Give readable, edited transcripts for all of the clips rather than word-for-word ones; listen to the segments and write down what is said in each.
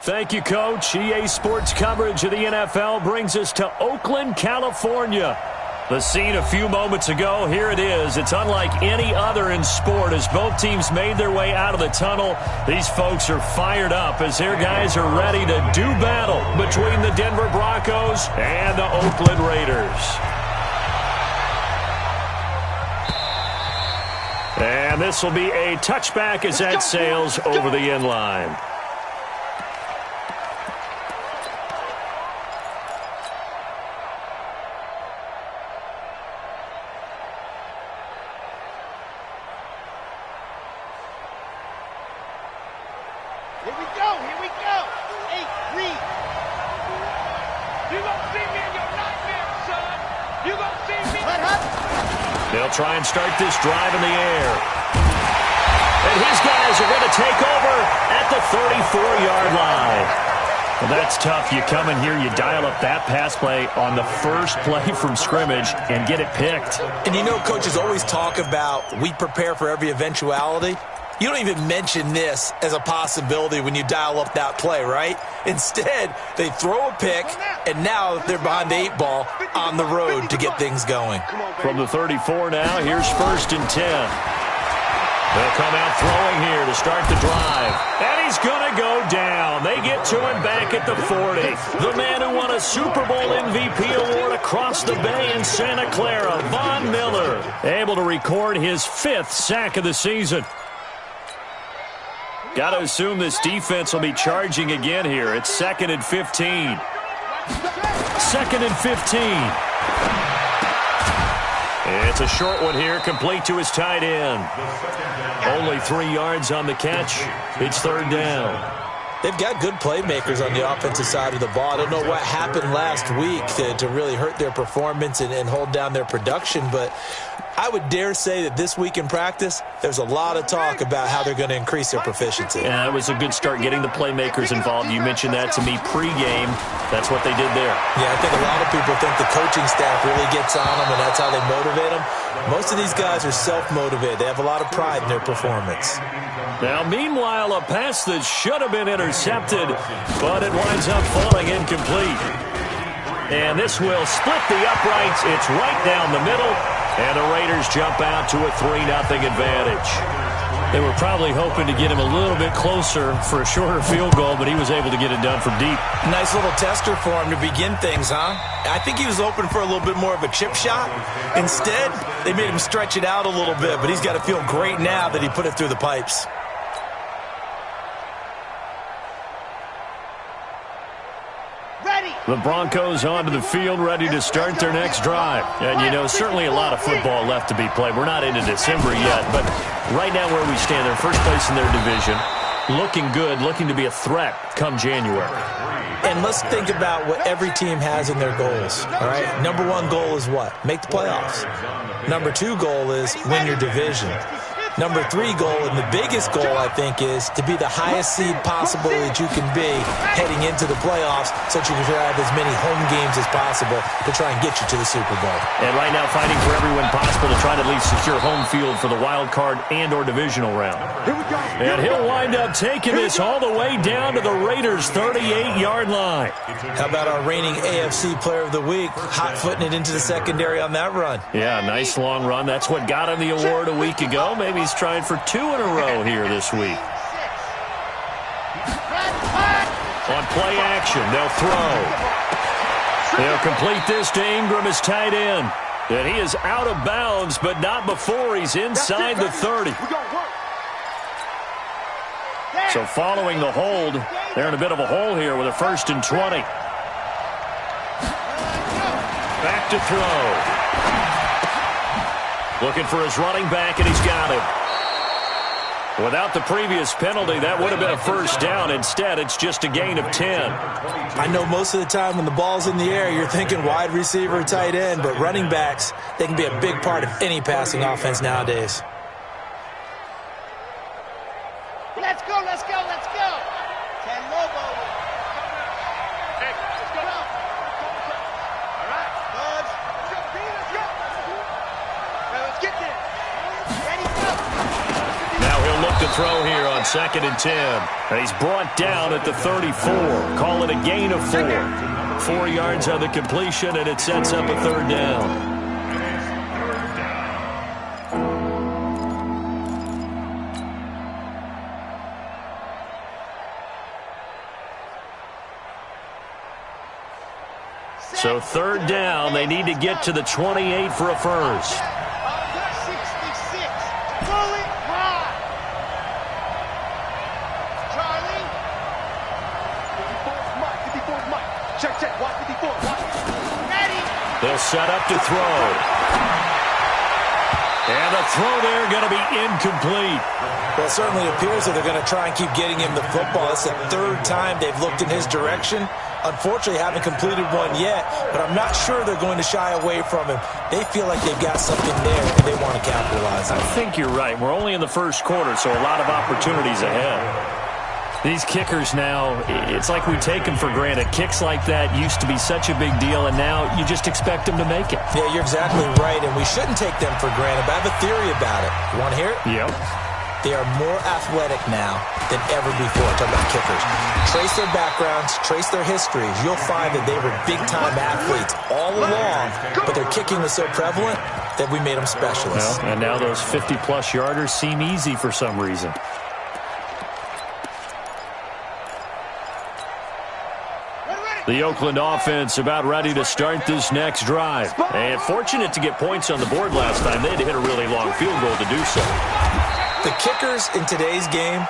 Thank you, Coach. EA Sports coverage of the NFL brings us to Oakland, California. The scene a few moments ago, here it is. It's unlike any other in sport as both teams made their way out of the tunnel. These folks are fired up as their guys are ready to do battle between the Denver Broncos and the Oakland Raiders. And this will be a touchback as that sails over the end line. They'll try and start this drive in the air. And his guys are going to take over at the 34-yard line. Well, that's tough. You come in here, you dial up that pass play on the first play from scrimmage and get it picked. And you know, coaches always talk about we prepare for every eventuality. You don't even mention this as a possibility when you dial up that play, right? Instead, they throw a pick, and now they're behind the 8 ball on the road to get things going. From the 34 now, here's 1st and 10. They'll come out throwing here to start the drive. And he's going to go down. They get to him back at the 40. The man who won a Super Bowl MVP award across the bay in Santa Clara, Von Miller, able to record his 5th sack of the season. Got to assume this defense will be charging again here. It's 2nd and 15. 2nd and 15. It's a short one here, complete to his tight end. Only 3 yards on the catch. It's 3rd down. They've got good playmakers on the offensive side of the ball. I don't know what happened last week to really hurt their performance and hold down their production, but I would dare say that this week in practice, there's a lot of talk about how they're going to increase their proficiency. Yeah, it was a good start getting the playmakers involved. You mentioned that to me pregame. That's what they did there. Yeah, I think a lot of people think the coaching staff really gets on them, and that's how they motivate them. Most of these guys are self-motivated. They have a lot of pride in their performance. Now, meanwhile, a pass that should have been intercepted, but it winds up falling incomplete. And this will split the uprights. It's right down the middle. And the Raiders jump out to a 3-0 advantage. They were probably hoping to get him a little bit closer for a shorter field goal, but he was able to get it done from deep. Nice little tester for him to begin things, huh? I think he was hoping for a little bit more of a chip shot. Instead, they made him stretch it out a little bit, but he's got to feel great now that he put it through the pipes. The Broncos onto the field, ready to start their next drive. And, you know, certainly a lot of football left to be played. We're not into December yet, but right now where we stand, they're first place in their division. Looking good, looking to be a threat come January. And let's think about what every team has in their goals, all right? Number 1 goal is what? Make the playoffs. Number 2 goal is win your division. Number 3 goal, and the biggest goal, I think, is to be the highest seed possible that you can be heading into the playoffs so that you can have as many home games as possible to try and get you to the Super Bowl. And right now fighting for every win possible to try to at least secure home field for the wild card and or divisional round. And he'll wind up taking this all the way down to the Raiders' 38-yard line. How about our reigning AFC Player of the Week, hot-footing it into the secondary on that run? Yeah, nice long run. That's what got him the award a week ago. Maybe he's trying for 2 in a row here this week. On play action, they'll throw. They'll complete this to Ingram as tight end. And he is out of bounds, but not before he's inside the 30. So following the hold, they're in a bit of a hole here with a 1st and 20. Back to throw. Looking for his running back, and he's got him. Without the previous penalty, that would have been a 1st down. Instead, it's just a gain of 10. I know most of the time when the ball's in the air, you're thinking wide receiver, tight end, but running backs, they can be a big part of any passing offense nowadays. Let's go, let's go, let's go. Ten Lobo. Hey, let's go. All right, Buzz. Let's go, Pete, let's go. Well, let's get there. Ready, go. Now he'll look to throw here on 2nd and 10. And he's brought down at the 34. Call it a gain of 4. 4 yards on the completion, and it sets up a 3rd down. So 3rd down, they need to get to the 28 for a first. 66. Fully high. Charlie. 54's Mike. 54's Mike. Check. Watch 54. Watch. Ready. They'll set up to throw. And the throw there going to be incomplete. Well, it certainly appears that they're going to try and keep getting him the football. It's the 3rd time they've looked in his direction. Unfortunately, haven't completed one yet, but I'm not sure they're going to shy away from him. They feel like they've got something there, and they want to capitalize on it. I think you're right. We're only in the first quarter, so a lot of opportunities ahead. These kickers now, it's like we take them for granted. Kicks like that used to be such a big deal, and now you just expect them to make it. Yeah, you're exactly right, and we shouldn't take them for granted, but I have a theory about it. You want to hear it? Yep. They are more athletic now than ever before. Talking about kickers. Trace their backgrounds, trace their histories. You'll find that they were big-time athletes all along, but their kicking was so prevalent that we made them specialists. Well, and now those 50-plus yarders seem easy for some reason. The Oakland offense about ready to start this next drive. And fortunate to get points on the board last time. They had to hit a really long field goal to do so. The kickers in today's game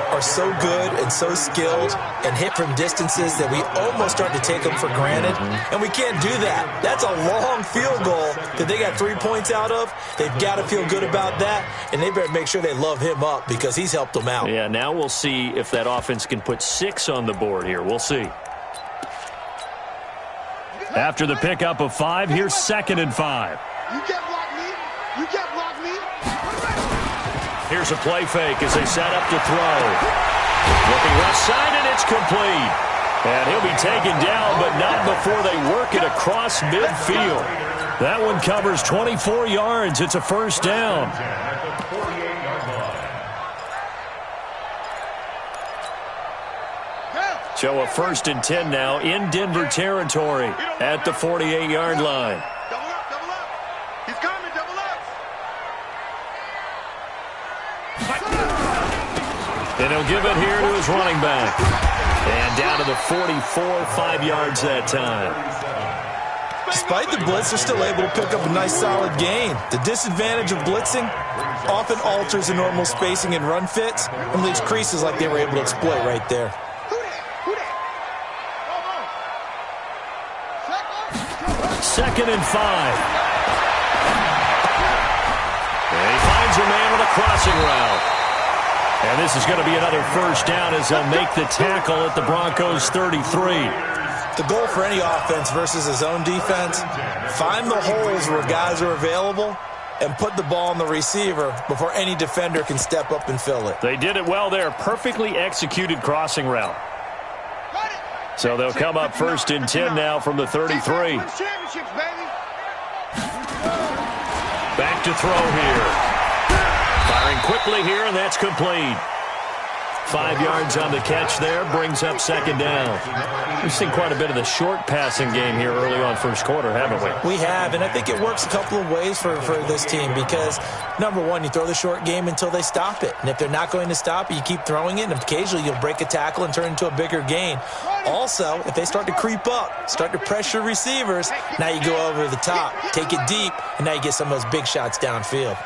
are so good and so skilled and hit from distances that we almost start to take them for granted. And we can't do that. That's a long field goal that they got 3 points out of. They've got to feel good about that, and they better make sure they love him up because he's helped them out. Yeah, now we'll see if that offense can put 6 on the board here. We'll see. After the pickup of 5, here's 2nd and 5. You can't block me. You can't block me. Here's a play fake as they set up to throw. Looking left side, and it's complete. And he'll be taken down, but not before they work it across midfield. That one covers 24 yards. It's a 1st down. So a 1st and 10 now in Denver territory at the 48-yard line. Double up. He's coming, double up. And he'll give it here to his running back. And down to the 44, 5 yards that time. Despite the blitz, they're still able to pick up a nice solid gain. The disadvantage of blitzing often alters the normal spacing and run fits and leaves creases like they were able to exploit right there. Second and 5. And he finds a man on a crossing route. And this is going to be another 1st down as they'll make the tackle at the Broncos 33. The goal for any offense versus a zone defense, find the holes where guys are available and put the ball on the receiver before any defender can step up and fill it. They did it well there. Perfectly executed crossing route. So they'll come up 1st and 10 now from the 33. Back to throw here. Firing quickly here, and that's complete. 5 yards on the catch there, brings up 2nd down. We've seen quite a bit of the short passing game here early on 1st quarter, haven't we? We have, and I think it works a couple of ways for this team because, number one, you throw the short game until they stop it. And if they're not going to stop it, you keep throwing it, and occasionally you'll break a tackle and turn it into a bigger gain. Also, if they start to creep up, start to pressure receivers, now you go over the top, take it deep, and now you get some of those big shots downfield.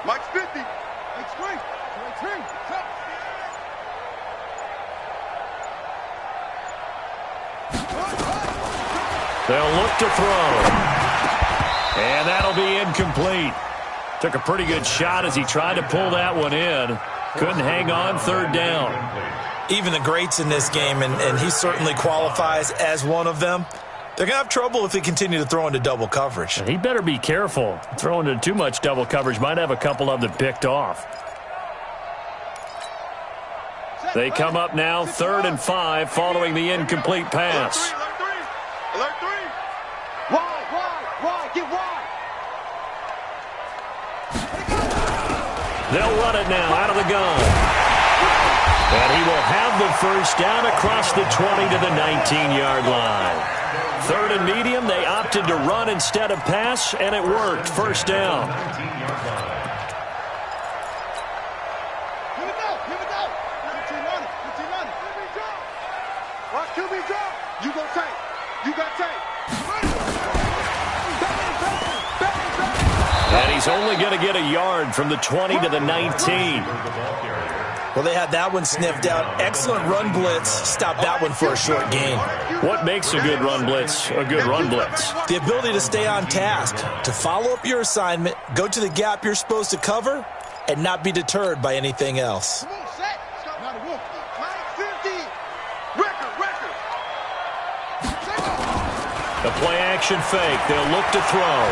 Mike's 50. Mike's 3. Mike's 3. They'll look to throw. And that'll be incomplete. Took a pretty good shot as he tried to pull that one in. Couldn't hang on, 3rd down. Even the greats in this game, and he certainly qualifies as one of them, they're going to have trouble if they continue to throw into double coverage. He better be careful. Throwing into too much double coverage might have a couple of them picked off. They come up now 3rd and 5 following the incomplete pass. Alert 3. Wide. Get wide. They'll run it now out of the gun. And he will have the first down across the 20 to the 19-yard line. Third and medium, they opted to run instead of pass, and it worked. First down. Here we go. Good team running. Watch QB drop. You go tight. You got tight. And he's only going to get a yard from the 20 to the 19. Well, they had that one sniffed out. Excellent run blitz. Stop that one for a short gain. What makes a good run blitz a good run blitz? The ability to stay on task, to follow up your assignment, go to the gap you're supposed to cover, and not be deterred by anything else. Come on, set. Not a wolf. 50. Record. The play action fake. They'll look to throw.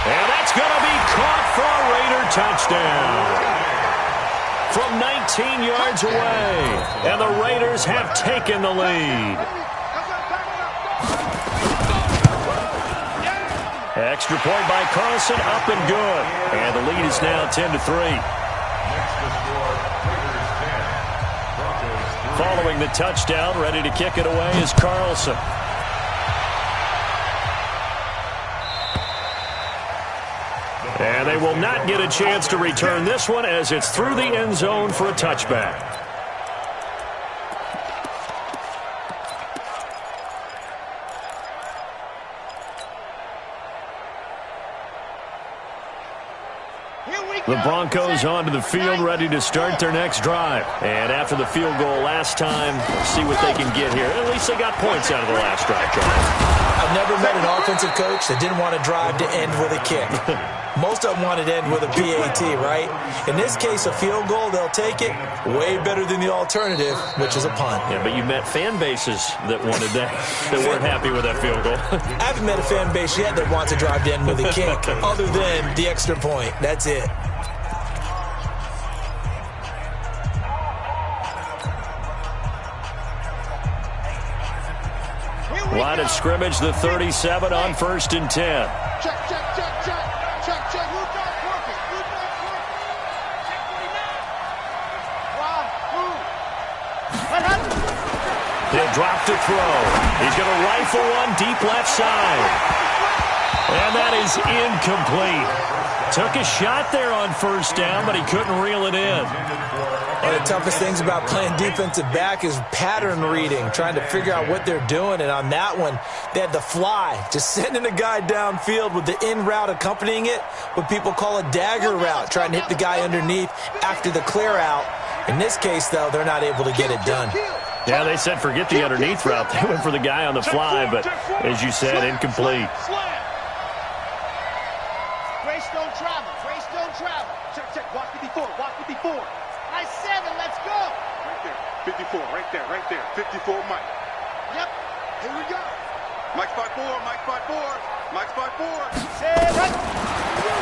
And that's going to be caught for a Raider touchdown. From 19 yards away. And the Raiders have taken the lead. Extra point by Carlson, up and good. And the lead is now 10-3. Following the touchdown, ready to kick it away is Carlson. And they will not get a chance to return this one as it's through the end zone for a touchback. The Broncos onto the field, ready to start their next drive. And after the field goal last time, see what they can get here. At least they got points out of the last drive, Charles. I've never met an offensive coach that didn't want to drive to end with a kick. Most of them want to end with a PAT, right? In this case, a field goal, they'll take it. Way better than the alternative, which is a punt. Yeah, but you met fan bases that wanted that weren't happy with that field goal. I haven't met a fan base yet that wants to drive to end with a kick, other than the extra point. That's it. Line of scrimmage, the 37 on 1st and 10. Check. Who's not working? Check 49. Wow. What happened? He'll drop to throw. He's going to rifle one deep left side. And that is incomplete. Took a shot there on 1st down, but he couldn't reel it in. One of the toughest things about playing defensive back is pattern reading, trying to figure out what they're doing. And on that one, they had the fly, just sending a guy downfield with the in route accompanying it, what people call a dagger route, trying to hit the guy underneath after the clear out. In this case, though, they're not able to get it done. Yeah, they said forget the underneath route. They went for the guy on the fly, but as you said, incomplete. Grace don't travel. Check. Watch 54. Nice 7. Let's go. Right there. 54. Right there. 54, Mike. Yep. Here we go. Mike spot 4.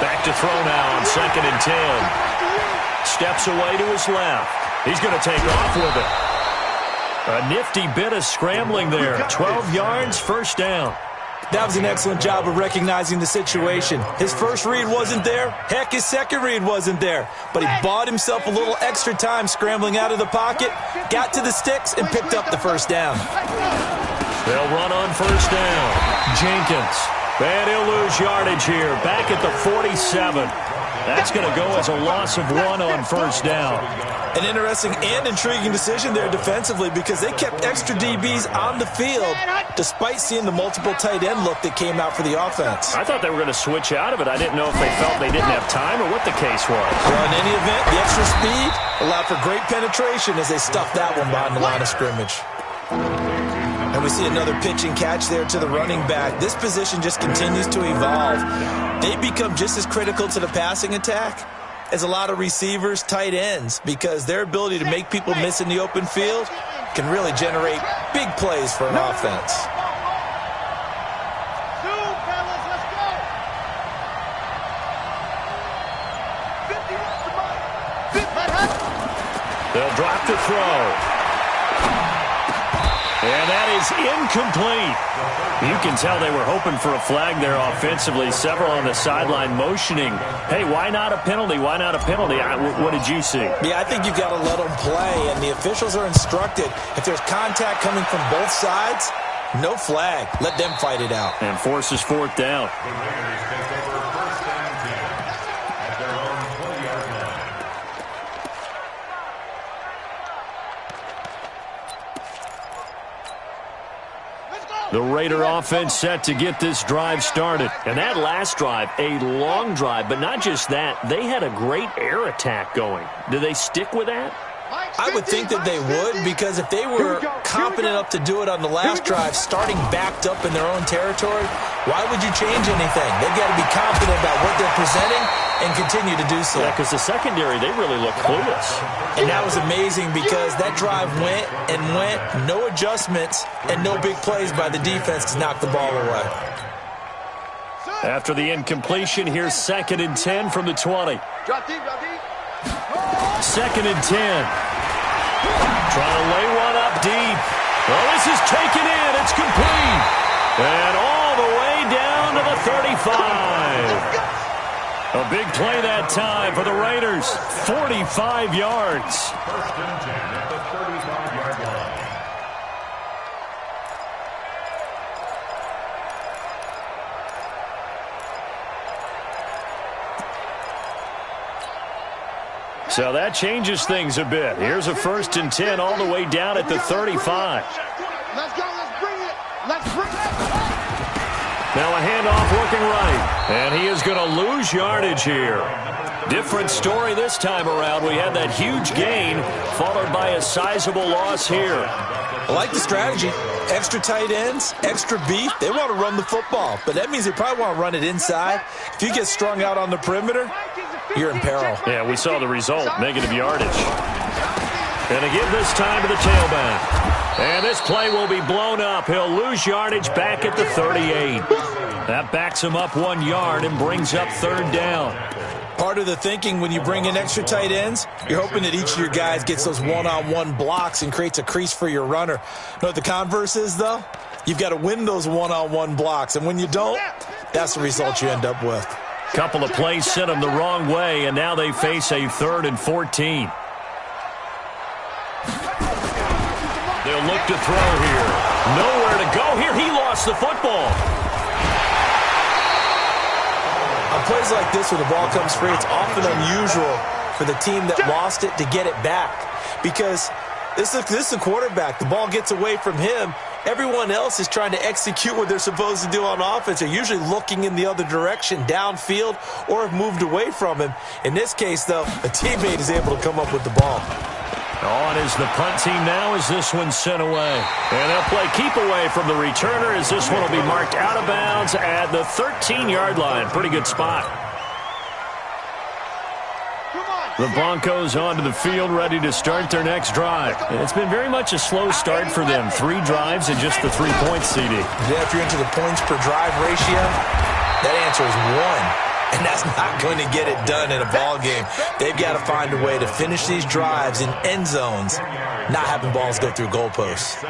Back to throw now on 2nd and 10. Steps away to his left. He's going to take off with it. A nifty bit of scrambling there. 12 yards, 1st down. That was an excellent job of recognizing the situation. His first read wasn't there. Heck, his second read wasn't there. But he bought himself a little extra time scrambling out of the pocket, got to the sticks, and picked up the 1st down. They'll run on 1st down. Jenkins. And he'll lose yardage here. Back at the 47. That's going to go as a loss of 1 on 1st down. An interesting and intriguing decision there defensively because they kept extra DBs on the field despite seeing the multiple tight end look that came out for the offense. I thought they were going to switch out of it. I didn't know if they felt they didn't have time or what the case was. Well, in any event, the extra speed allowed for great penetration as they stuffed that one behind the line of scrimmage. And we see another pitch and catch there to the running back. This position just continues to evolve. They become just as critical to the passing attack as a lot of receivers, tight ends, because their ability to make people miss in the open field can really generate big plays for an offense. They'll drop to throw. And that is incomplete. You can tell they were hoping for a flag there offensively. Several on the sideline motioning, hey, why not a penalty? Why not a penalty? What did you see? Yeah, I think you've got to let them play, and the officials are instructed. If there's contact coming from both sides, no flag. Let them fight it out. And forces fourth down. The Raider offense set to get this drive started. And that last drive, a long drive, but not just that. They had a great air attack going. Do they stick with that? I would think that they would, because if they were confident enough to do it on the last drive, starting backed up in their own territory, why would you change anything? They've got to be confident about what they're presenting and continue to do so. Yeah, because the secondary, they really look clueless. And that was amazing because that drive went and went, no adjustments, and no big plays by the defense to knock the ball away. After the incompletion, here's 2nd and 10 from the 20. Drop deep, drop deep. 2nd and 10. Trying to lay one up deep. Well, this is taken in. It's complete. And all the way down to the 35. A big play that time for the Raiders. 45 yards. 1st and 10 at the 35-yard line. So that changes things a bit. Here's a 1st and 10 all the way down at the 35. Let's go, let's bring it. Let's bring it. Now a handoff looking right. And he is going to lose yardage here. Different story this time around. We had that huge gain followed by a sizable loss here. I like the strategy. Extra tight ends, extra beef. They want to run the football, but that means they probably want to run it inside. If you get strung out on the perimeter, you're in peril. Yeah, we saw the result, negative yardage. And again this time to the tailback. And this play will be blown up. He'll lose yardage back at the 38. That backs him up 1 yard and brings up 3rd down. Part of the thinking when you bring in extra tight ends, you're hoping that each of your guys gets those one-on-one blocks and creates a crease for your runner. You know what the converse is, though? You've got to win those one-on-one blocks, and when you don't, that's the result you end up with. Couple of plays sent them the wrong way, and now they face a 3rd and 14. They'll look to throw here. Nowhere to go here. He lost the football. On plays like this where the ball comes free, it's often unusual for the team that lost it to get it back. Because this is a quarterback. The ball gets away from him. Everyone else is trying to execute what they're supposed to do on offense. They're usually looking in the other direction, downfield, or have moved away from him. In this case, though, a teammate is able to come up with the ball. On is the punt team now as this one's sent away. And they'll play keep away from the returner as this one will be marked out of bounds at the 13-yard line. Pretty good spot. The Broncos onto the field ready to start their next drive. It's been very much a slow start for them. 3 drives and just the 3 points, CD. Yeah, if you're into the points per drive ratio, that answer is 1. And that's not going to get it done in a ball game. They've got to find a way to finish these drives in end zones, not having balls go through goalposts.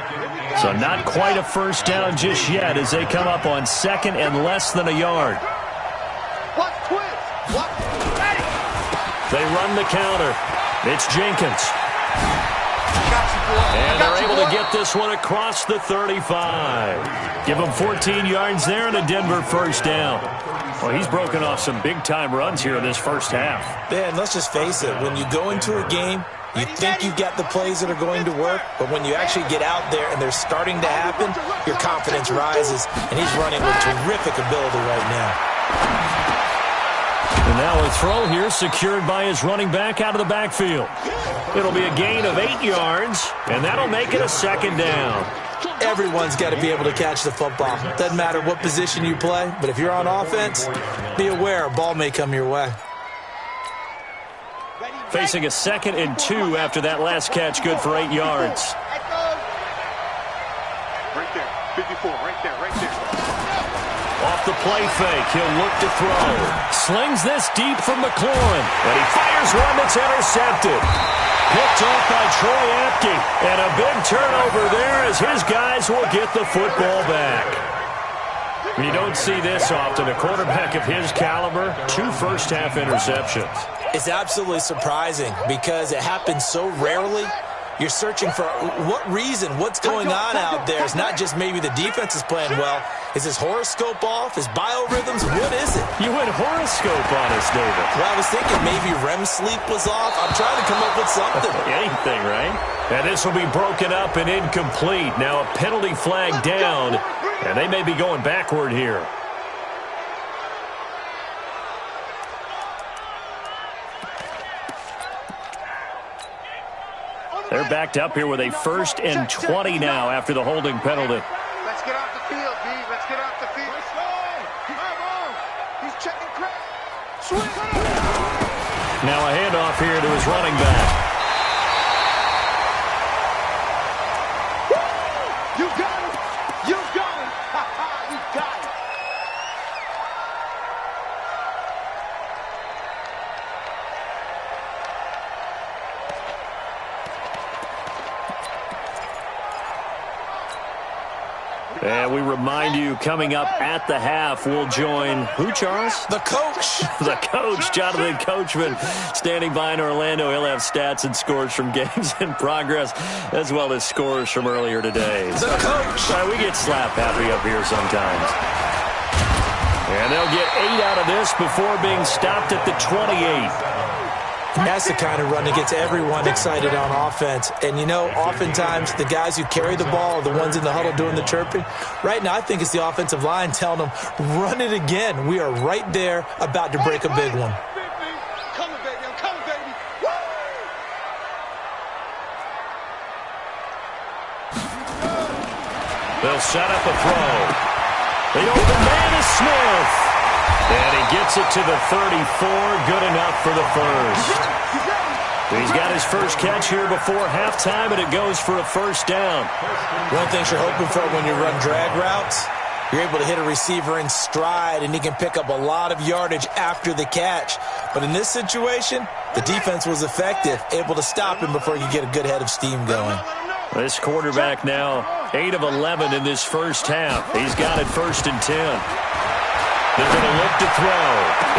So not quite a 1st down just yet as they come up on 2nd and less than a yard. They run the counter. It's Jenkins. And they're able to get this one across the 35. Give them 14 yards there and a Denver 1st down. Well, he's broken off some big-time runs here in this first half. Yeah, and let's just face it. When you go into a game, you think you've got the plays that are going to work, but when you actually get out there and they're starting to happen, your confidence rises, and he's running with terrific ability right now. And now a throw here secured by his running back out of the backfield. It'll be a gain of 8 yards, and that'll make it a 2nd down. Everyone's got to be able to catch the football. Doesn't matter what position you play, but if you're on offense, be aware a ball may come your way. Facing a 2nd and 2 after that last catch, good for 8 yards. Right there, 54, right there, right there. Off the play fake, he'll look to throw. Slings this deep from McLaurin, and he fires one that's intercepted. picked off by Troy Apke. And a big turnover there as his guys will get the football back. You don't see this often. A quarterback of his caliber, 2 first-half interceptions. It's absolutely surprising because it happens so rarely. You're searching for what reason, what's going on out there. It's not just maybe the defense is playing well. Is his horoscope off? His biorhythms? What is it? You went horoscope on us, David. Well, I was thinking maybe REM sleep was off. I'm trying to come up with something. Anything, right? And this will be broken up and incomplete. Now a penalty flag down, and they may be going backward here. They're backed up here with a 1st and 20 now after the holding penalty. Let's get off the field, D. Let's get off the field. Let's go. He's checking crack. Swing. Now a handoff here to his running back. You got it. You got it. You got it. And we remind you, coming up at the half, we'll join who, Charles? The coach. The coach, Jonathan Coachman, standing by in Orlando. He'll have stats and scores from games in progress, as well as scores from earlier today. The coach. We get slap happy up here sometimes. And they'll get 8 out of this before being stopped at the 28. That's the kind of run that gets everyone excited on offense. And, you know, oftentimes the guys who carry the ball are the ones in the huddle doing the chirping. Right now, I think it's the offensive line telling them, run it again. We are right there about to break a big one. Coming, baby. I'm coming, baby. Woo! They'll set up a throw. The open man is Smith. And he gets it to the 34. Good enough for the first. He's got his first catch here before halftime, and it goes for a first down. One of the things you're hoping for when you run drag routes, you're able to hit a receiver in stride, and he can pick up a lot of yardage after the catch. But in this situation, the defense was effective, able to stop him before you get a good head of steam going. This quarterback now 8 of 11 in this first half. He's got it 1st and 10. They're going to look to throw.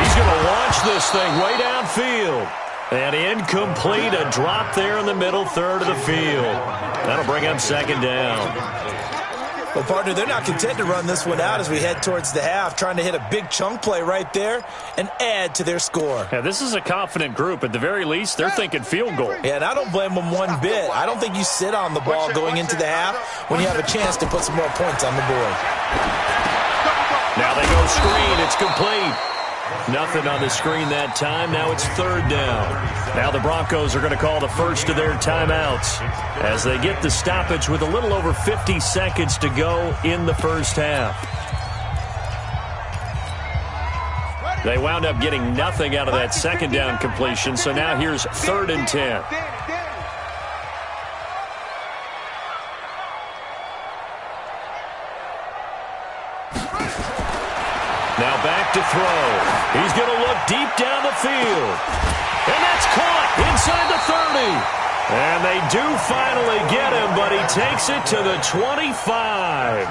He's going to launch this thing way downfield. And incomplete, a drop there in the middle third of the field. That'll bring up 2nd down. Well, partner, they're not content to run this one out as we head towards the half, trying to hit a big chunk play right there and add to their score. Yeah, this is a confident group. At the very least, they're thinking field goal. Yeah, and I don't blame them one bit. I don't think you sit on the ball going into the half when you have a chance to put some more points on the board. Now they go screen. It's complete. Nothing on the screen that time. Now it's 3rd down. Now the Broncos are going to call the first of their timeouts as they get the stoppage with a little over 50 seconds to go in the first half. They wound up getting nothing out of that 2nd down completion, so now here's 3rd and 10. Now back to throw. He's going to look deep down the field. And that's caught inside the 30. And they do finally get him, but he takes it to the 25.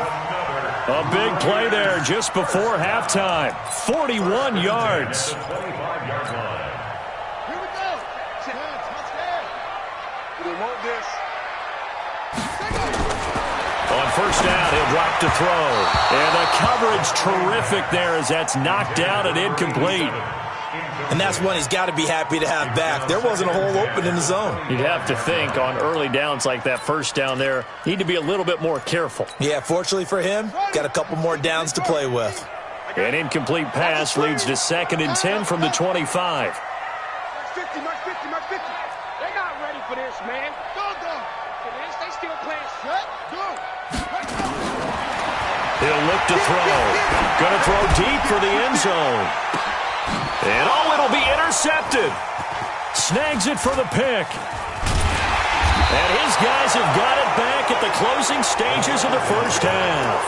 A big play there just before halftime. 41 yards. Here we go. They want this. On 1st down, he'll drop to throw. And the coverage terrific there as that's knocked down and incomplete. And that's one he's got to be happy to have back. There wasn't a hole open in the zone. You'd have to think on early downs like that 1st down there, need to be a little bit more careful. Yeah, fortunately for him, got a couple more downs to play with. An incomplete pass leads to 2nd and 10 from the 25. Mark 50, Mark 50, Mark 50. They're not ready for this, man. Go. For this, they still playing shut. Go. He'll look to throw. Going to throw deep for the end zone. And it'll be intercepted. Snags it for the pick. And his guys have got it back at the closing stages of the first half.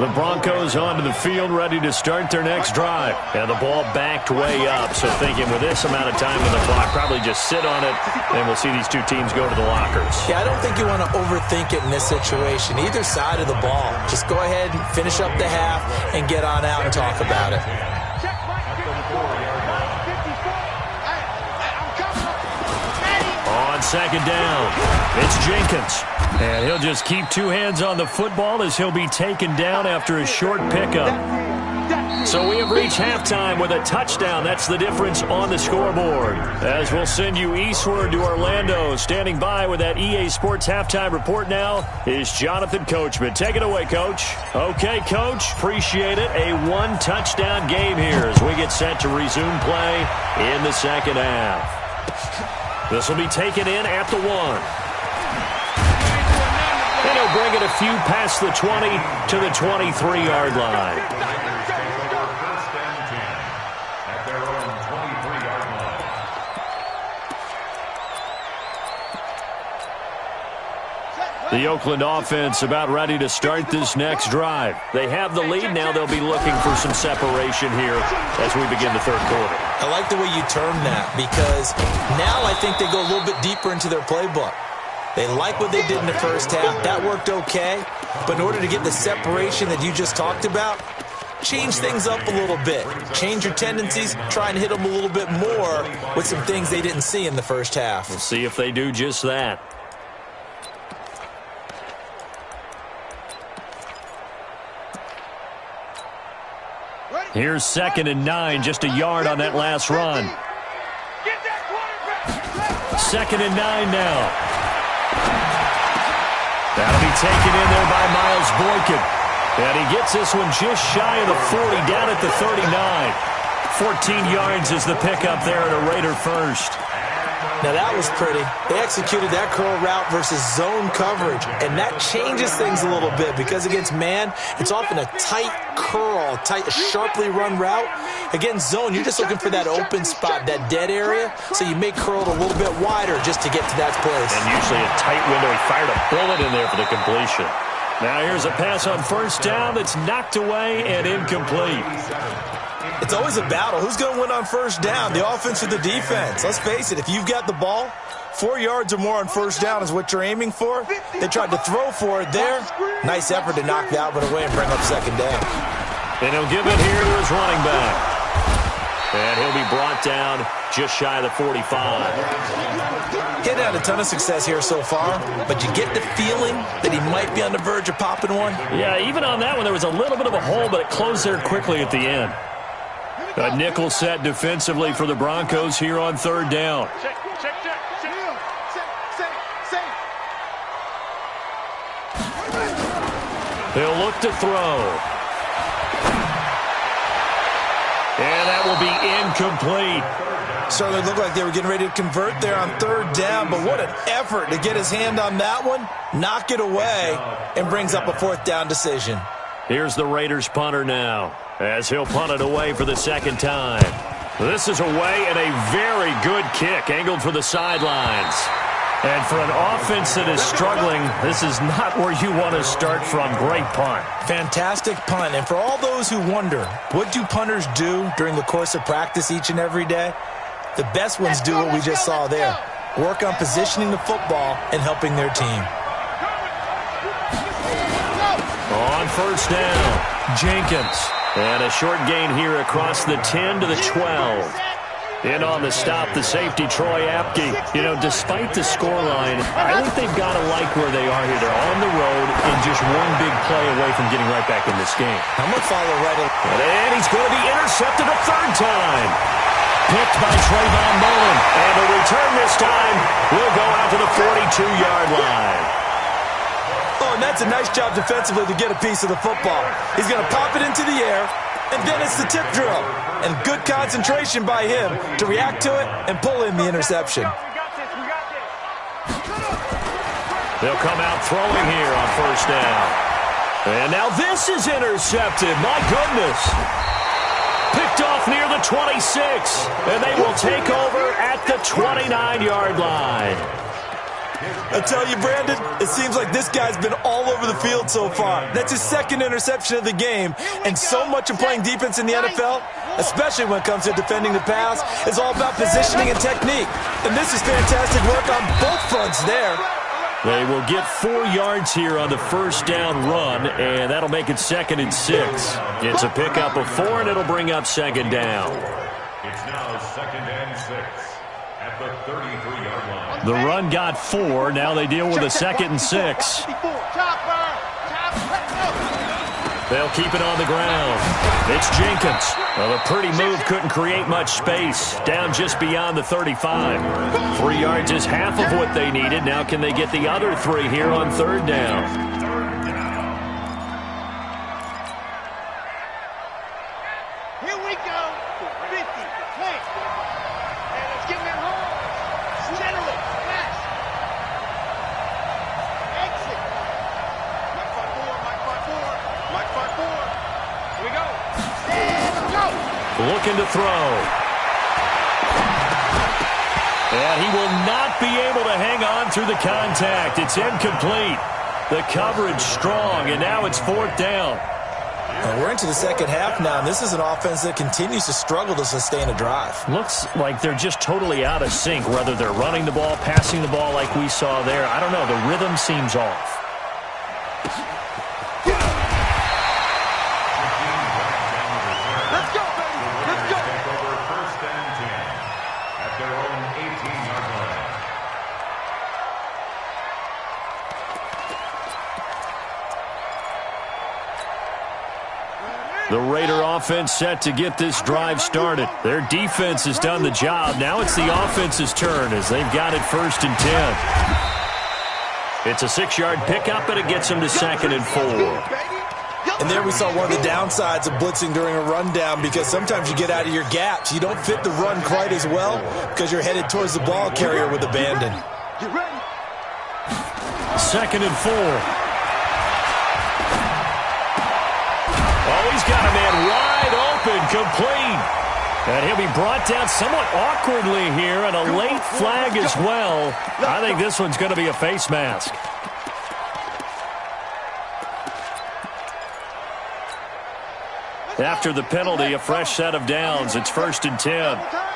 The Broncos onto the field, ready to start their next drive. And the ball backed way up, so thinking with this amount of time on the clock, probably just sit on it, and we'll see these two teams go to the lockers. Yeah, I don't think you want to overthink it in this situation. Either side of the ball. Just go ahead and finish up the half and get on out and talk about it. On second down, it's Jenkins. And he'll just keep two hands on the football as he'll be taken down after a short pickup. So we have reached halftime with a touchdown. That's the difference on the scoreboard. As we'll send you eastward to Orlando. Standing by with that EA Sports halftime report now is Jonathan Coachman. Take it away, Coach. Okay, Coach. Appreciate it. A one-touchdown game here as we get set to resume play in the second half. This will be taken in at the 1. And he'll bring it a few past the 20 to the 23-yard line. First and 10 at their own 23-yard line. The Oakland offense about ready to start this next drive. They have the lead. Now they'll be looking for some separation here as we begin the third quarter. I like the way you term that because now I think they go a little bit deeper into their playbook. They like what they did in the first half. That worked okay. But in order to get the separation that you just talked about, change things up a little bit. Change your tendencies. Try and hit them a little bit more with some things they didn't see in the first half. We'll see if they do just that. Here's 2nd and 9, just a yard on that last run. 2nd and 9 now. That'll be taken in there by Miles Boykin. And he gets this one just shy of the 40, down at the 39. 14 yards is the pickup there at a Raider first. Now that was pretty. They executed that curl route versus zone coverage, and that changes things a little bit because against man, it's often a tight curl, sharply run route. Against zone, you're just looking for that open spot, that dead area, so you may curl it a little bit wider just to get to that place. And usually a tight window. He fired a bullet in there for the completion. Now here's a pass on first down that's knocked away and incomplete. It's always a battle. Who's going to win on first down, the offense or the defense? Let's face it, if you've got the ball, 4 yards or more on first down is what you're aiming for. They tried to throw for it there. Nice effort to knock that one away and bring up second down. And he'll give it here to his running back. And he'll be brought down just shy of the 45. He's had a ton of success here so far, but you get the feeling that he might be on the verge of popping one. Yeah, even on that one, there was a little bit of a hole, but it closed there quickly at the end. A nickel set defensively for the Broncos here on third down. He'll look to throw. And that will be incomplete. Certainly looked like they were getting ready to convert there on third down, but what an effort to get his hand on that one, knock it away, and brings up a fourth down decision. Here's the Raiders punter now, as he'll punt it away for the second time. This is away and a very good kick, angled for the sidelines. And for an offense that is struggling, this is not where you want to start from. Great punt. Fantastic punt. And for all those who wonder, what do punters do during the course of practice each and every day? The best ones do what we just saw there. Work on positioning the football and helping their team. On first down, Jenkins. And a short gain here across the 10 to the 12. In on the stop, the safety, Troy Apke. You know, despite the scoreline, I think they've got to like where they are here. They're on the road and just one big play away from getting right back in this game. I'm going to follow right in. And he's going to be intercepted a third time. Picked by Trayvon Mullen. And the return this time will go out to the 42-yard line. Oh, and that's a nice job defensively to get a piece of the football. He's going to pop it into the air, and then it's the tip drill. And good concentration by him to react to it and pull in the interception. They'll come out throwing here on first down. And now this is intercepted. My goodness. Picked off near the 26. And they will take over at the 29-yard line. I tell you, Brandon, it seems like this guy's been all over the field so far. That's his second interception of the game, and so much of playing defense in the NFL, especially when it comes to defending the pass, is all about positioning and technique. And this is fantastic work on both fronts there. They will get 4 yards here on the first down run, and that'll make it 2nd and 6. It's a pickup of 4, and it'll bring up 2nd down. It's now 2nd and 6 at the 33-yard line. The run got 4. Now they deal with a 2nd and 6. They'll keep it on the ground. It's Jenkins. Well, a pretty move couldn't create much space. Down just beyond the 35. 3 yards is half of what they needed. Now can they get the other 3 here on 3rd down? Here we go. 50, 10. And let's give them home. Settle it. Fast. Exit. Mike 5-4, Mike 5-4. Mike 5-4. Here we go. And go. Looking to throw. And he will not be able to hang on through the contact. It's incomplete. The coverage strong, and now it's 4th down. Well, we're into the second half now, and this is an offense that continues to struggle to sustain a drive. Looks like they're just totally out of sync, whether they're running the ball, passing the ball like we saw there. I don't know. The rhythm seems off. Let's go, baby. Let's go. Take over 1st and 10 at their own 18-yard line. The Raider offense set to get this drive started. Their defense has done the job. Now it's the offense's turn as they've got it 1st and 10. It's a 6-yard pickup, and it gets them to 2nd and 4. And there we saw one of the downsides of blitzing during a rundown, because sometimes you get out of your gaps. You don't fit the run quite as well because you're headed towards the ball carrier with abandon. Get ready. 2nd and 4. Oh, he's got a man wide open, complete. And he'll be brought down somewhat awkwardly here, and a late flag as well. I think this one's going to be a face mask. After the penalty, a fresh set of downs. It's 1st and 10. Double time.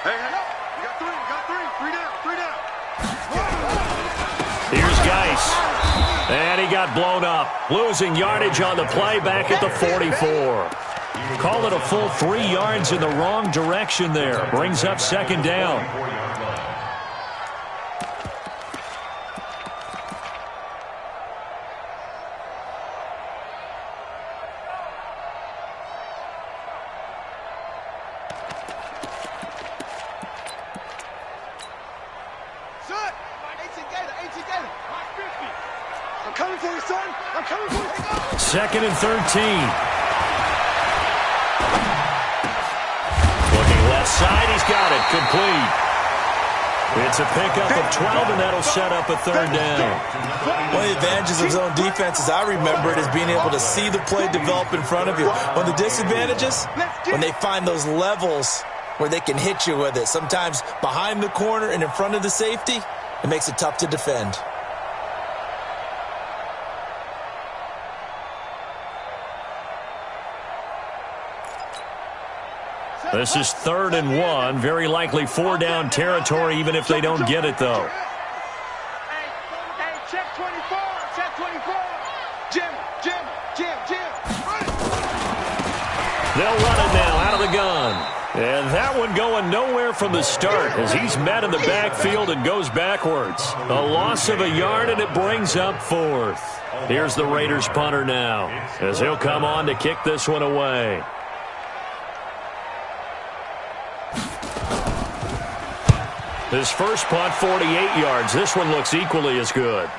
Hey, hang up. You got 3. You got 3. 3 down. 3 down. Here's Geis. And he got blown up. Losing yardage on the play back at the 44. Call it a full 3 yards in the wrong direction there. Brings up 2nd down. I'm coming for you, son. I'm coming for you. 2nd and 13. Looking left side, he's got it. Complete. It's a pickup of 12, and that'll set up a 3rd down. One of the advantages of zone defense, as I remember it, is being able to see the play develop in front of you. One of the disadvantages, when they find those levels where they can hit you with it, sometimes behind the corner and in front of the safety, it makes it tough to defend. This is 3rd and 1. Very likely 4 down territory, even if they don't get it, though. Hey, check 24. Check 24. Jim. They'll run it now out of the gun. And that one going nowhere from the start as he's met in the backfield and goes backwards. A loss of a yard, and it brings up 4th. Here's the Raiders punter now as he'll come on to kick this one away. His first punt, 48 yards. This one looks equally as good.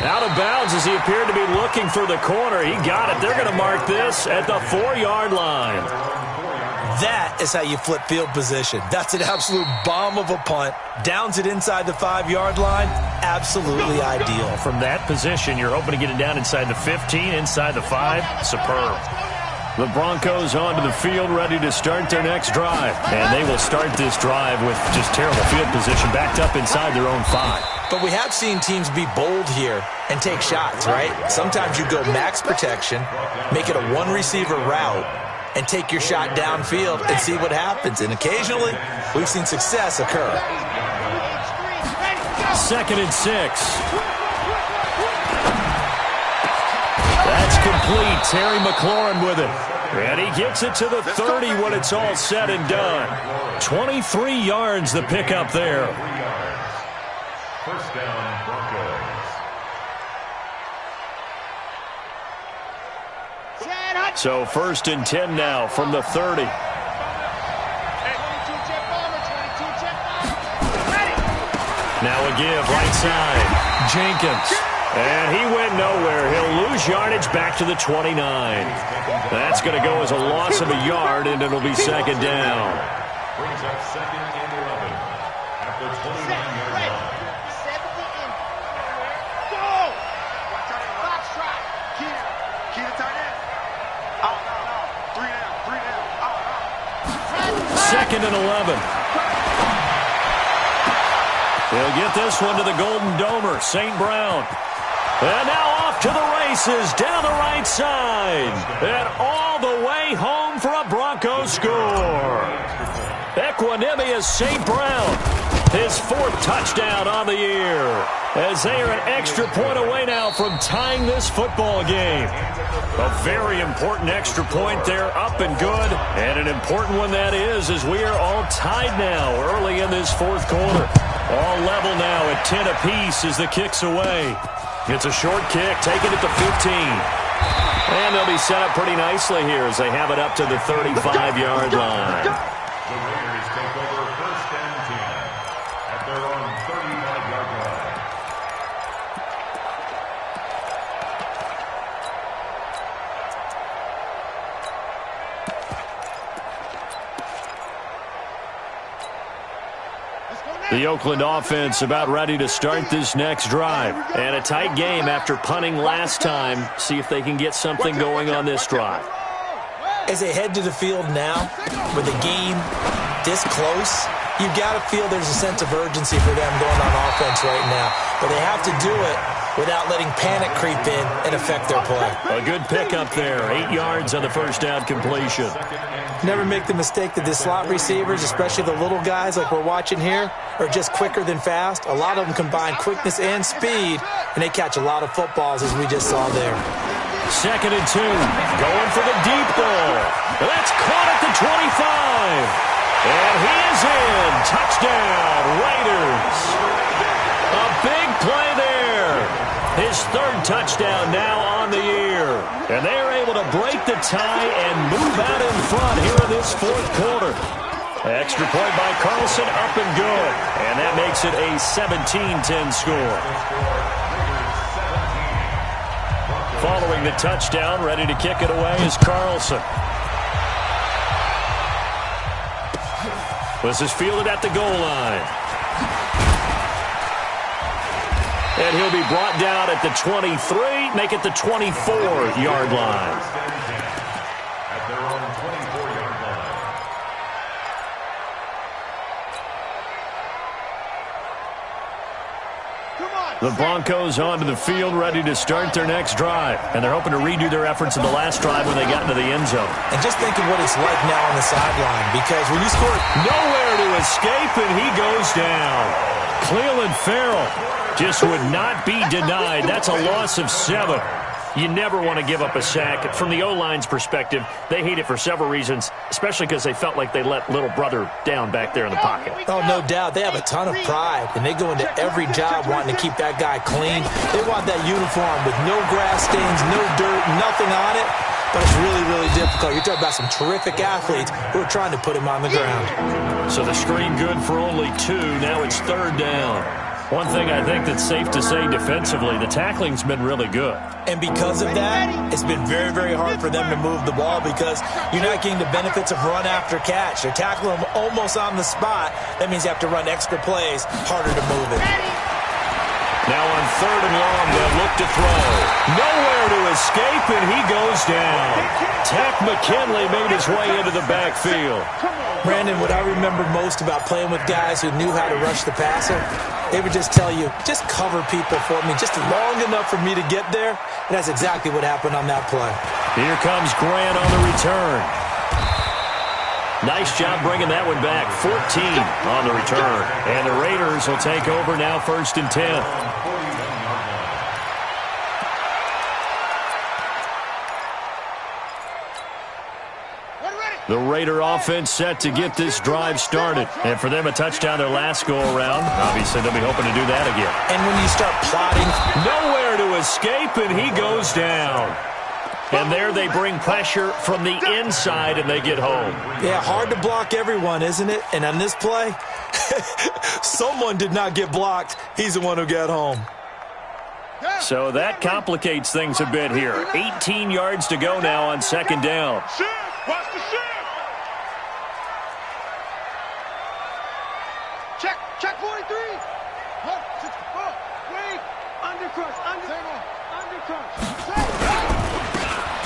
Out of bounds as he appeared to be looking for the corner. He got it. They're going to mark this at the 4-yard line. That is how you flip field position. That's an absolute bomb of a punt. Downs it inside the 5-yard line. Absolutely ideal. From that position, you're hoping to get it down inside the 15, inside the 5. Superb. The Broncos onto the field, ready to start their next drive. And they will start this drive with just terrible field position, backed up inside their own 5. But we have seen teams be bold here and take shots, right? Sometimes you go max protection, make it a one-receiver route, and take your shot downfield and see what happens. And occasionally, we've seen success occur. 2nd and 6. That's complete. Terry McLaurin with it. And he gets it to the 30 when it's all said and done. 23 yards the pickup there. First down, Broncos. So 1st and 10 now from the 30. Now a give right side. Jenkins. And he went nowhere. He'll lose yardage back to the 29. That's going to go as a loss of a yard, and it'll be 2nd down. Brings up 2nd and 11 at the 29-yard line. Go! Box try. Key to tight end. No. 3 down. 2nd and 11. He'll get this one to the Golden Domer, St. Brown. And now off to the races, down the right side. And all the way home for a Broncos score. Equanimous St. Brown, his 4th touchdown on the year. As they are an extra point away now from tying this football game. A very important extra point there, up and good. And an important one that is, as we are all tied now early in this 4th quarter. All level now at 10 apiece as the kick's away. It's a short kick, taken at the 15. And they'll be set up pretty nicely here as they have it up to the 35-yard line. The Raiders take over 1st and 10 at their own 35-yard line. The Oakland offense about ready to start this next drive. And a tight game after punting last time. See if they can get something going on this drive. As they head to the field now, with the game this close, you've got to feel there's a sense of urgency for them going on offense right now. But they have to do it without letting panic creep in and affect their play. A good pickup there. 8 yards on the 1st down completion. Never make the mistake that the slot receivers, especially the little guys like we're watching here, are just quicker than fast. A lot of them combine quickness and speed, and they catch a lot of footballs, as we just saw there. 2nd and 2. Going for the deep ball. That's caught at the 25. And he is in. Touchdown, Raiders. A big play there. His 3rd touchdown now on the year. And they are able to break the tie and move out in front here in this 4th quarter. Extra point by Carlson, up and good. And that makes it a 17-10 score. Following the touchdown, ready to kick it away is Carlson. This is fielded at the goal line. And he'll be brought down at the 23, make it the 24-yard line. At their own 24-yard line. The Broncos onto the field, ready to start their next drive. And they're hoping to redo their efforts in the last drive when they got into the end zone. And just think of what it's like now on the sideline, because when you score, nowhere to escape, and he goes down. Cleveland Farrell just would not be denied. That's a loss of 7. You never want to give up a sack. From the O-line's perspective, they hate it for several reasons, especially because they felt like they let little brother down back there in the pocket. Oh, no doubt. They have a ton of pride, and they go into every job wanting to keep that guy clean. They want that uniform with no grass stains, no dirt, nothing on it. But it's really, really difficult. You're talking about some terrific athletes who are trying to put him on the ground. So the screen good for only 2. Now it's 3rd down. One thing I think that's safe to say defensively, the tackling's been really good. And because of that, it's been very, very hard for them to move the ball because you're not getting the benefits of run after catch. They're tackling them almost on the spot. That means you have to run extra plays, harder to move it. Now on 3rd and long, they'll look to to throw. Nowhere to escape, and he goes down. Tech McKinley made his way into the backfield. Brandon, what I remember most about playing with guys who knew how to rush the passer, they would just tell you, just cover people for me just long enough for me to get there. And that's exactly what happened on that play. Here comes Grant on the return. Nice job bringing that one back. 14 on the return. And the Raiders will take over now, 1st and 10. The Raider offense set to get this drive started. And for them, a touchdown their last go-around. Obviously, they'll be hoping to do that again. And when you start plotting, nowhere to escape, and he goes down. And there they bring pressure from the inside, and they get home. Yeah, hard to block everyone, isn't it? And on this play, someone did not get blocked. He's the one who got home. So that complicates things a bit here. 18 yards to go now on 2nd down. Watch the shift. Check 43. Wait. Undercrush.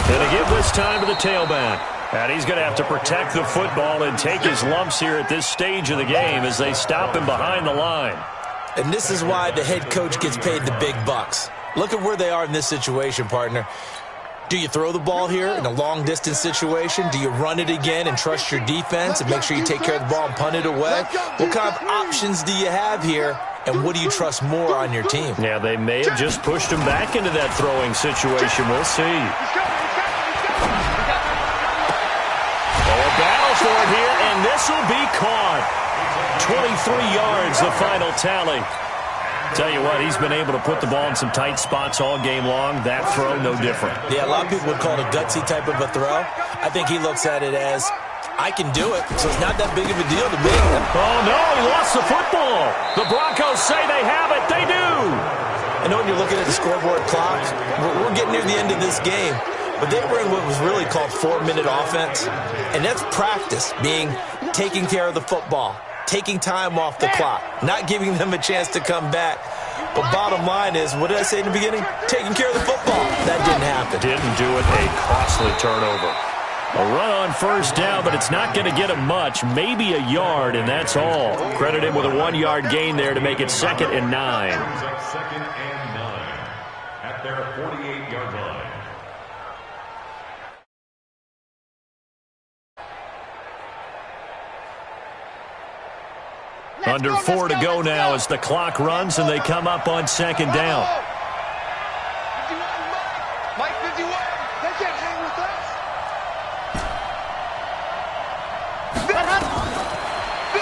And to give this time to the tailback. And he's going to have to protect the football and take his lumps here at this stage of the game as they stop him behind the line. And this is why the head coach gets paid the big bucks. Look at where they are in this situation, partner. Do you throw the ball here in a long-distance situation? Do you run it again and trust your defense and make sure you take care of the ball and punt it away? What kind of options do you have here, and what do you trust more on your team? Yeah, they may have just pushed him back into that throwing situation. We'll see. Oh, a battle for it here, and this will be caught. 23 yards, the final tally. Tell you what, he's been able to put the ball in some tight spots all game long. That throw, no different. Yeah, a lot of people would call it a gutsy type of a throw. I think he looks at it as, I can do it, so it's not that big of a deal to me. Oh, no, he lost the football. The Broncos say they have it. They do. I know when you're looking at the scoreboard clock, we're getting near the end of this game, but they were in what was really called 4-minute offense, and that's practice, being taking care of the football, taking time off the clock, not giving them a chance to come back. But bottom line is, what did I say in the beginning? Taking care of the football. That didn't happen. Didn't do it. A costly turnover. A run on 1st down, but it's not going to get him much. Maybe a yard, and that's all. Credit him with a 1-yard gain there to make it 2nd and 9. 2nd and 9 at their 48-yard line. Under 4 to go now as the clock runs and they come up on 2nd down. Mike 51. They can't hang with us.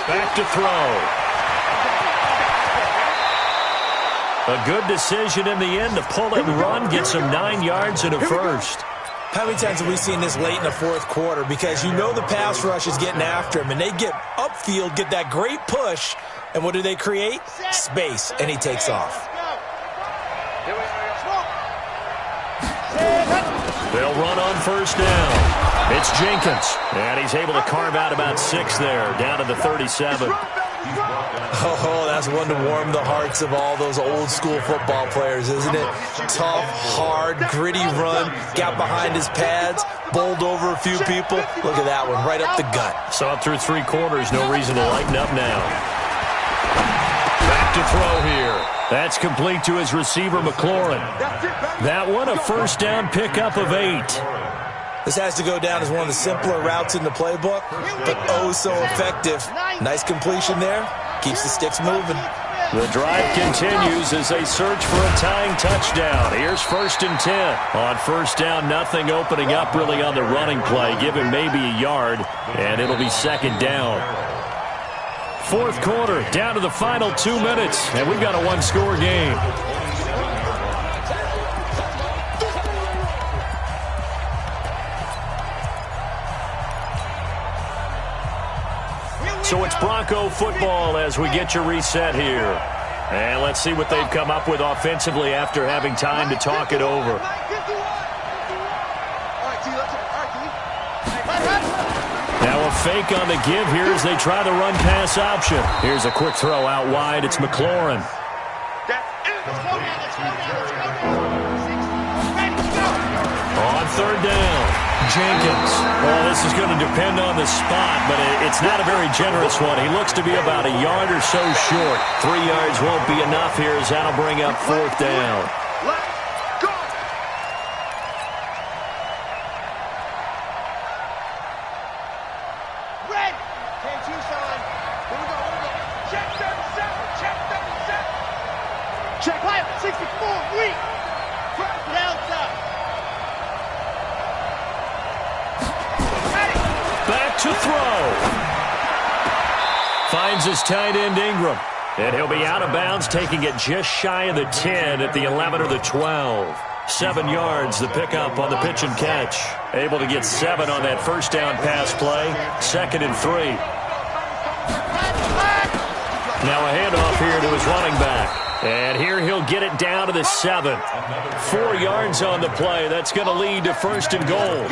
Back to throw. A good decision in the end to pull it and run, get some 9 yards and a first. How many times have we seen this late in the 4th quarter? Because you know the pass rush is getting after him, and they get upfield, get that great push, and what do they create? Space, and he takes off. They'll run on 1st down. It's Jenkins, and he's able to carve out about 6 there, down to the 37. Oh, that's one to warm the hearts of all those old-school football players, isn't it? Tough, hard, gritty run, got behind his pads, bowled over a few people. Look at that one, right up the gut. Saw it through 3 quarters, no reason to lighten up now. Back to throw here. That's complete to his receiver, McLaurin. That one, a 1st down pickup of 8. This has to go down as one of the simpler routes in the playbook, but oh so effective. Nice completion there. Keeps the sticks moving. The drive continues as they search for a tying touchdown. Here's 1st and 10. On 1st down, nothing opening up really on the running play. Give him maybe a yard, and it'll be 2nd down. 4th quarter, down to the final 2 minutes, and we've got a 1-score game. So it's Bronco football as we get you reset here. And let's see what they've come up with offensively after having time to talk it over. Now a fake on the give here as they try the run-pass option. Here's a quick throw out wide. It's McLaurin. third down. Jenkins. Well, this is going to depend on the spot, but it's not a very generous one. He looks to be about a yard or so short. 3 yards won't be enough here as that'll bring up fourth down. Let's go. Red. Can't you, son? Here we go. Check 37. Check 37. Check high. 64. Weak. Press it outside. Back to throw. Finds his tight end Ingram. And he'll be out of bounds, taking it just shy of the 10 at the 11 or the 12. 7 yards, the pickup on the pitch and catch. Able to get 7 on that first down pass play. 2nd and 3. Now a handoff here to his running back. And here he'll get it down to the 7. 4 yards on the play. That's going to lead to 1st and goal.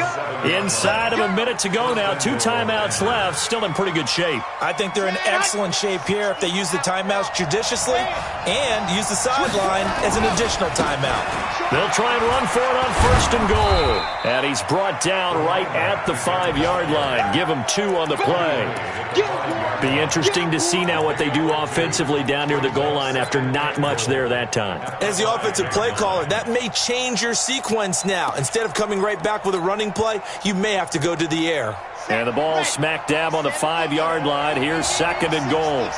Inside of a minute to go now. 2 timeouts left. Still in pretty good shape. I think they're in excellent shape here if they use the timeouts judiciously and use the sideline as an additional timeout. They'll try and run for it on 1st and goal. And he's brought down right at the 5-yard line. Give him 2 on the play. Be interesting to see now what they do offensively down near the goal line after not much there that time. As the offensive play caller, that may change your sequence now. Instead of coming right back with a running play, you may have to go to the air. And the ball smack dab on the 5-yard line. Here's 2nd and goal.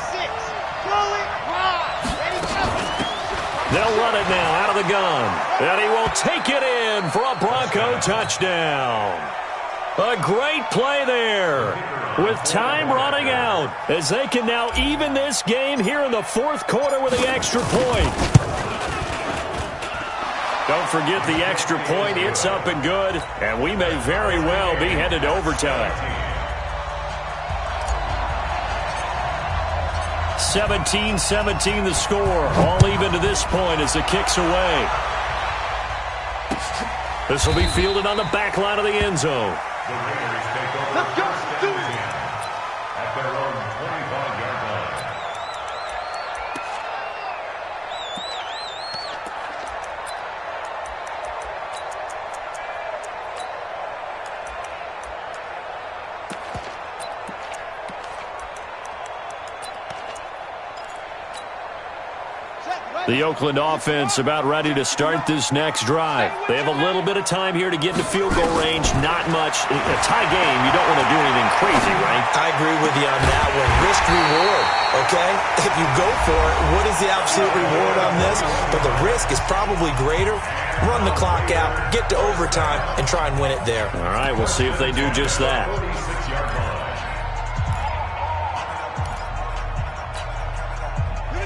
They'll run it now out of the gun. And he will take it in for a Bronco touchdown. A great play there with time running out as they can now even this game here in the 4th quarter with the extra point. Don't forget the extra point. It's up and good, and we may very well be headed to overtime. 17-17 the score. All even to this point as the kick's away. This will be fielded on the back line of the end zone. The Raiders take over first and 10 at their own 25-yard line. The Oakland offense about ready to start this next drive. They have a little bit of time here to get into field goal range. Not much. A tie game, you don't want to do anything crazy, right? I agree with you on that one. Risk-reward, okay? If you go for it, what is the absolute reward on this? But the risk is probably greater. Run the clock out, get to overtime, and try and win it there. All right, we'll see if they do just that.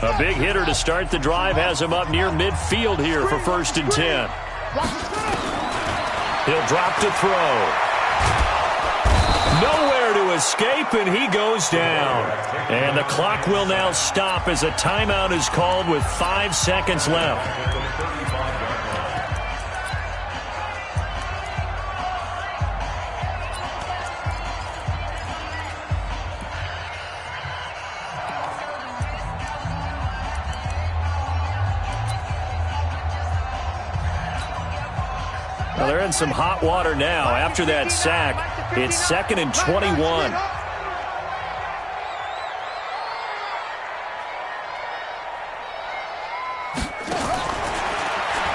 A big hitter to start the drive has him up near midfield here for 1st and 10. He'll drop to throw. Nowhere to escape, and he goes down. And the clock will now stop as a timeout is called with 5 seconds left. Well, they're in some hot water now. After that sack, it's 2nd and 21.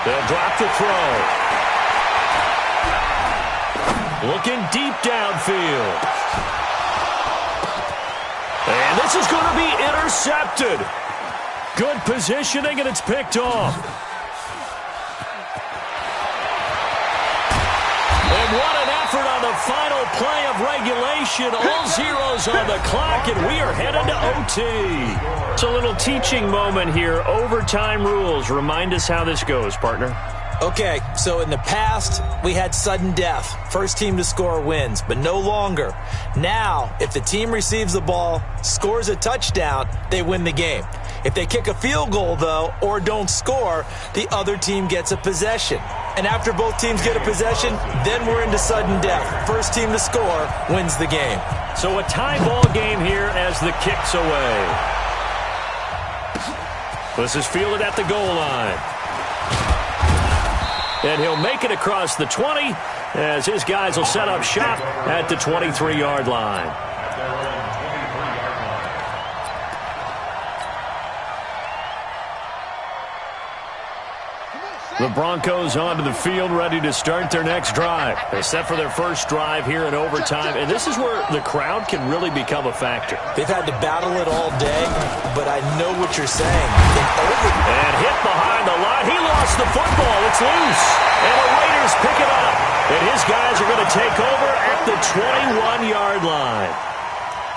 They'll drop the throw. Looking deep downfield. And this is going to be intercepted. Good positioning, and it's picked off. What an effort on the final play of regulation. All zeros on the clock, and we are headed to OT. It's a little teaching moment here. Overtime rules. Remind us how this goes, partner. Okay, so in the past, we had sudden death. First team to score wins, but no longer. Now, if the team receives the ball, scores a touchdown, they win the game. If they kick a field goal, though, or don't score, the other team gets a possession. And after both teams get a possession, then we're into sudden death. First team to score wins the game. So a tie ball game here as the kick's away. This is fielded at the goal line. And he'll make it across the 20, as his guys will set up shop at the 23-yard line. The Broncos onto the field, ready to start their next drive. They're set for their first drive here in overtime, and this is where the crowd can really become a factor. They've had to battle it all day, but I know what you're saying. And hit behind the line. He lost the football. It's loose. And the Raiders pick it up. And his guys are going to take over at the 21-yard line.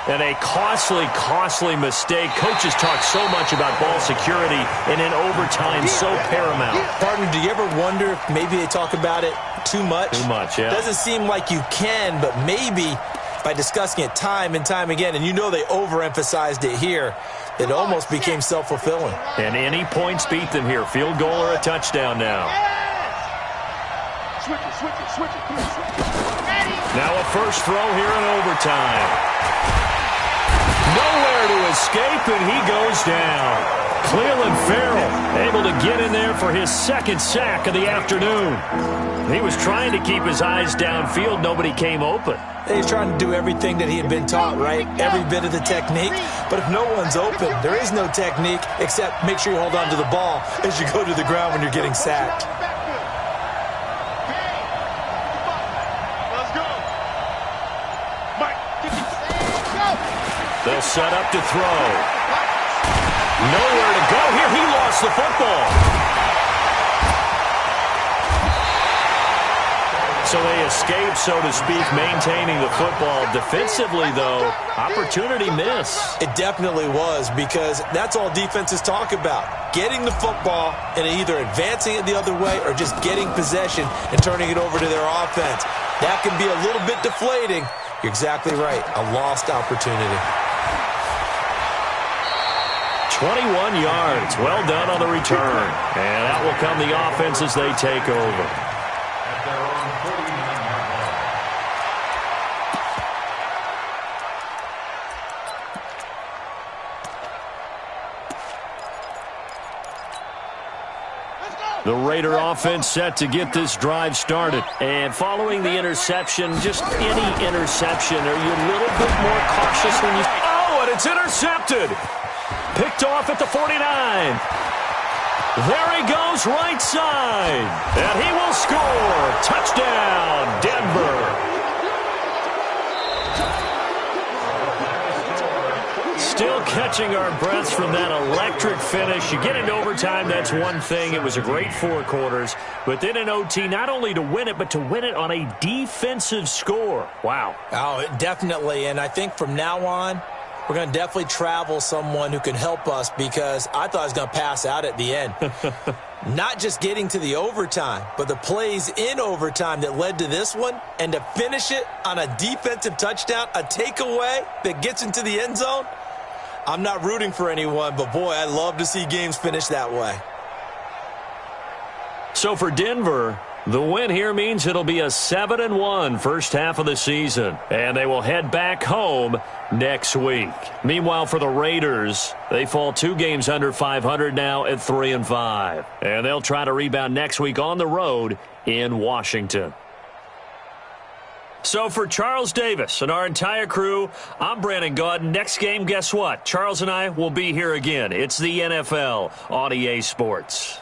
And a costly, costly mistake. Coaches talk so much about ball security, and in overtime, so paramount. Partner, do you ever wonder if maybe they talk about it too much? Too much, yeah. Doesn't seem like you can, but maybe by discussing it time and time again, and you know they overemphasized it here, it almost became self-fulfilling. And any points beat them here. Field goal or a touchdown now. Switch it. Now a first throw here in overtime. Nowhere to escape, and he goes down. Cleveland Farrell able to get in there for his second sack of the afternoon. He was trying to keep his eyes downfield. Nobody came open. He's trying to do everything that he had been taught, right? Every bit of the technique. But if no one's open, there is no technique except make sure you hold on to the ball as you go to the ground when you're getting sacked. They'll set up to throw. Nowhere to go here. He lost the football. So they escape, so to speak, maintaining the football. Defensively, though, opportunity miss. It definitely was, because that's all defenses talk about. Getting the football and either advancing it the other way or just getting possession and turning it over to their offense. That can be a little bit deflating. You're exactly right. A lost opportunity. 21 yards. Well done on the return. And that will come the offense as they take over. At their own 49-yard line. The Raider offense set to get this drive started. And following the interception, just any interception, are you a little bit more cautious when you... Oh, and it's intercepted! Picked off at the 49. There he goes, right side. And he will score. Touchdown, Denver. Still catching our breaths from that electric finish. You get into overtime, that's one thing. It was a great 4 quarters. But then in OT, not only to win it, but to win it on a defensive score. Wow. Oh, definitely. And I think from now on, we're going to definitely travel someone who can help us, because I thought I was going to pass out at the end. Not just getting to the overtime, but the plays in overtime that led to this one, and to finish it on a defensive touchdown, a takeaway that gets into the end zone. I'm not rooting for anyone, but boy, I love to see games finish that way. So for Denver, the win here means it'll be a 7-1 first half of the season, and they will head back home next week. Meanwhile, for the Raiders, they fall 2 games under 500 now at 3-5, and they'll try to rebound next week on the road in Washington. So for Charles Davis and our entire crew, I'm Brandon Gaudin. Next game, guess what? Charles and I will be here again. It's the NFL on EA Sports.